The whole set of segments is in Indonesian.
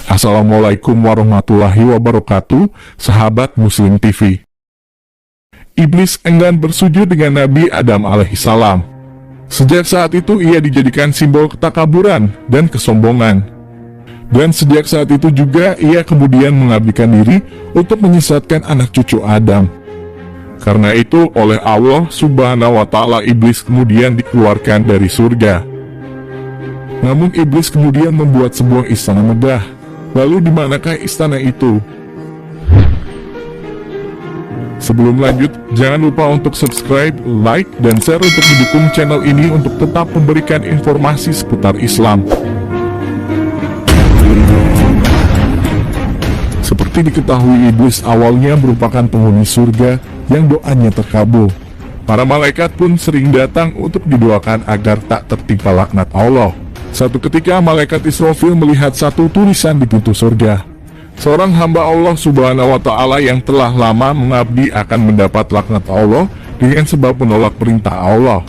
Assalamualaikum warahmatullahi wabarakatuh, sahabat Muslim TV. Iblis enggan bersujud dengan Nabi Adam alaihissalam. Sejak saat itu ia dijadikan simbol ketakaburan dan kesombongan. Dan sejak saat itu juga ia kemudian mengabdikan diri untuk menyesatkan anak cucu Adam. Karena itu oleh Allah Subhanahu wa Ta'ala iblis kemudian dikeluarkan dari surga. Namun iblis kemudian membuat sebuah istana megah. Lalu di manakah istana itu? Sebelum lanjut, jangan lupa untuk subscribe, like, dan share untuk mendukung channel ini untuk tetap memberikan informasi seputar Islam. Seperti diketahui, iblis awalnya merupakan penghuni surga yang doanya terkabul. Para malaikat pun sering datang untuk didoakan agar tak tertimpa laknat Allah. Satu ketika malaikat Israfil melihat satu tulisan di pintu surga. Seorang hamba Allah Subhanahu wa Ta'ala yang telah lama mengabdi akan mendapat laknat Allah dengan sebab menolak perintah Allah.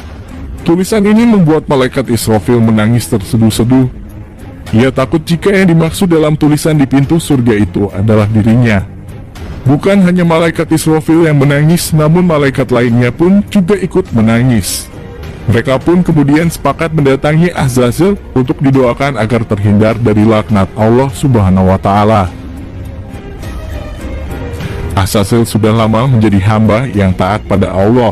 Tulisan ini membuat malaikat Israfil menangis terseduh-seduh. Ia takut jika yang dimaksud dalam tulisan di pintu surga itu adalah dirinya. Bukan hanya malaikat Israfil yang menangis, namun malaikat lainnya pun juga ikut menangis. Mereka pun kemudian sepakat mendatangi Azazil untuk didoakan agar terhindar dari laknat Allah Subhanahu wa Ta'ala. Azazil sudah lama menjadi hamba yang taat pada Allah.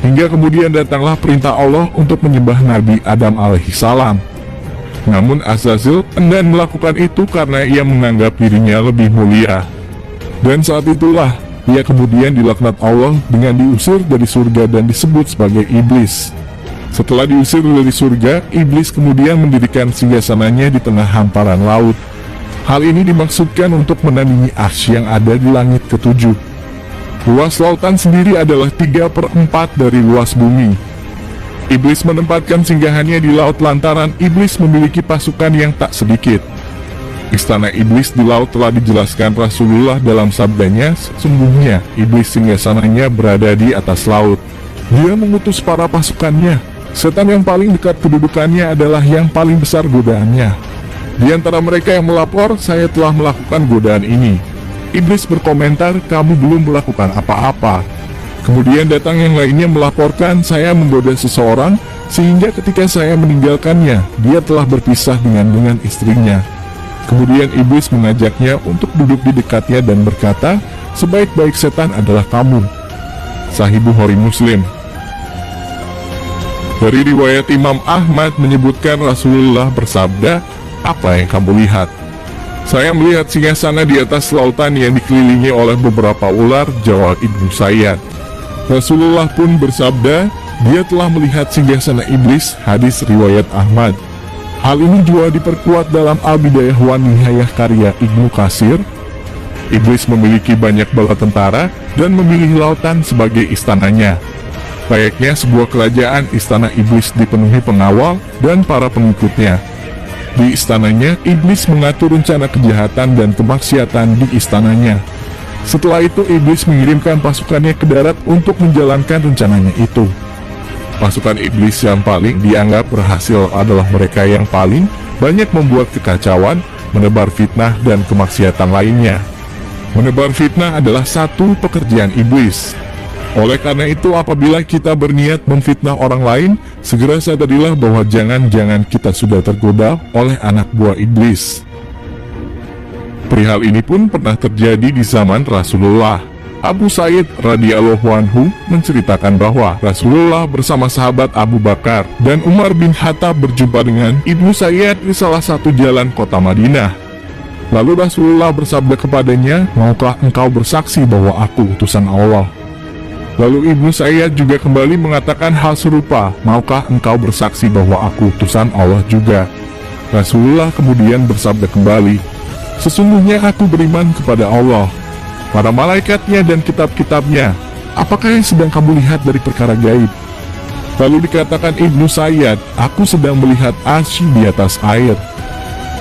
Hingga kemudian datanglah perintah Allah untuk menyembah Nabi Adam alaihissalam. Namun Azazil enggan melakukan itu karena ia menganggap dirinya lebih mulia. Dan saat itulah ia kemudian dilaknat Allah dengan diusir dari surga dan disebut sebagai iblis. Setelah diusir dari surga, iblis kemudian mendirikan singgasananya di tengah hamparan laut. Hal ini dimaksudkan untuk menandingi arsy yang ada di langit ketujuh. Luas lautan sendiri adalah 3/4 dari luas bumi. Iblis menempatkan singgahannya di laut lantaran iblis memiliki pasukan yang tak sedikit. Istana iblis di laut telah dijelaskan Rasulullah dalam sabdanya, sesungguhnya iblis singgasananya berada di atas laut. Dia mengutus para pasukannya. Setan yang paling dekat kedudukannya adalah yang paling besar godaannya. Di antara mereka yang melapor, saya telah melakukan godaan ini. Iblis berkomentar, kamu belum melakukan apa-apa. Kemudian datang yang lainnya melaporkan, saya menggoda seseorang, sehingga ketika saya meninggalkannya, dia telah berpisah dengan istrinya. Kemudian iblis mengajaknya untuk duduk di dekatnya dan berkata, sebaik-baik setan adalah kamu. Sahih Bukhari Muslim. Dari riwayat Imam Ahmad menyebutkan Rasulullah bersabda, apa yang kamu lihat? Saya melihat singgasana di atas lautan yang dikelilingi oleh beberapa ular, jawab Ibnu Sayyad. Rasulullah pun bersabda, dia telah melihat singgasana iblis, hadis riwayat Ahmad. Hal ini juga diperkuat dalam Al-Bidayah wa Nihayah karya Ibnu Katsir. Iblis memiliki banyak bala tentara dan memilih lautan sebagai istananya. Layaknya sebuah kerajaan, istana iblis dipenuhi pengawal dan para pengikutnya. Di istananya, iblis mengatur rencana kejahatan dan kemaksiatan di istananya. Setelah itu, iblis mengirimkan pasukannya ke darat untuk menjalankan rencananya itu. Pasukan iblis yang paling dianggap berhasil adalah mereka yang paling banyak membuat kekacauan, menebar fitnah dan kemaksiatan lainnya. Menebar fitnah adalah satu pekerjaan iblis. Oleh karena itu, apabila kita berniat memfitnah orang lain, segera sadarilah bahwa jangan-jangan kita sudah tergoda oleh anak buah iblis. Perihal ini pun pernah terjadi di zaman Rasulullah. Abu Sa'id radhiyallahu anhu menceritakan bahwa Rasulullah bersama sahabat Abu Bakar dan Umar bin Khattab berjumpa dengan Ibnu Sayyad di salah satu jalan kota Madinah. Lalu Rasulullah bersabda kepadanya, maukah engkau bersaksi bahwa aku utusan Allah? Lalu Ibnu Sayyad juga kembali mengatakan hal serupa, maukah engkau bersaksi bahwa aku utusan Allah juga? Rasulullah kemudian bersabda kembali, sesungguhnya aku beriman kepada Allah, para malaikatnya dan kitab-kitabnya. Apakah yang sedang kamu lihat dari perkara gaib? Lalu dikatakan Ibnu Sayyad, aku sedang melihat arsy di atas air.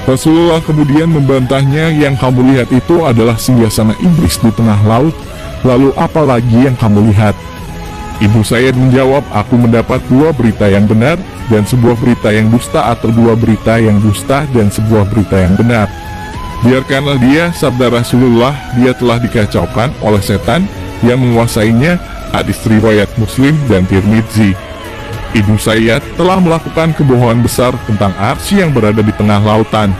Rasulullah kemudian membantahnya, yang kamu lihat itu adalah singgasana iblis di tengah laut. Lalu apa lagi yang kamu lihat? Ibu Sayyid menjawab, aku mendapat 2 berita yang benar, dan sebuah berita yang dusta, atau 2 berita yang dusta dan sebuah berita yang benar. Biarkanlah dia, sabda Rasulullah, dia telah dikacaukan oleh setan yang menguasainya. Hadis riwayat Muslim dan Tirmidzi. Ibnu Sayyid telah melakukan kebohongan besar tentang arsy yang berada di tengah lautan.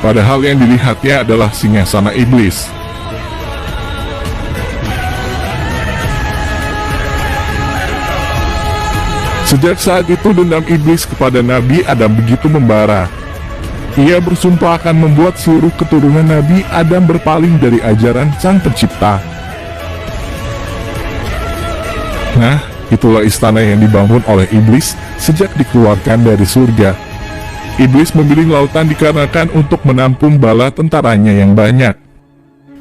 Padahal yang dilihatnya adalah singgasana iblis. Sejak saat itu dendam iblis kepada Nabi Adam begitu membara. Ia bersumpah akan membuat seluruh keturunan Nabi Adam berpaling dari ajaran Sang Pencipta. Nah, itulah istana yang dibangun oleh iblis sejak dikeluarkan dari surga. Iblis memilih lautan dikarenakan untuk menampung bala tentaranya yang banyak.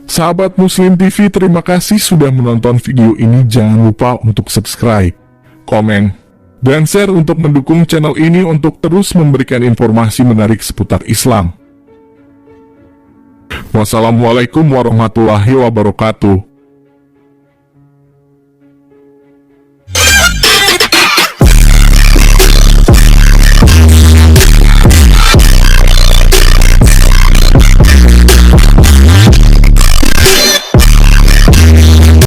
Sahabat Muslim TV, terima kasih sudah menonton video ini. Jangan lupa untuk subscribe, komen, dan share untuk mendukung channel ini untuk terus memberikan informasi menarik seputar Islam. Wassalamualaikum warahmatullahi wabarakatuh.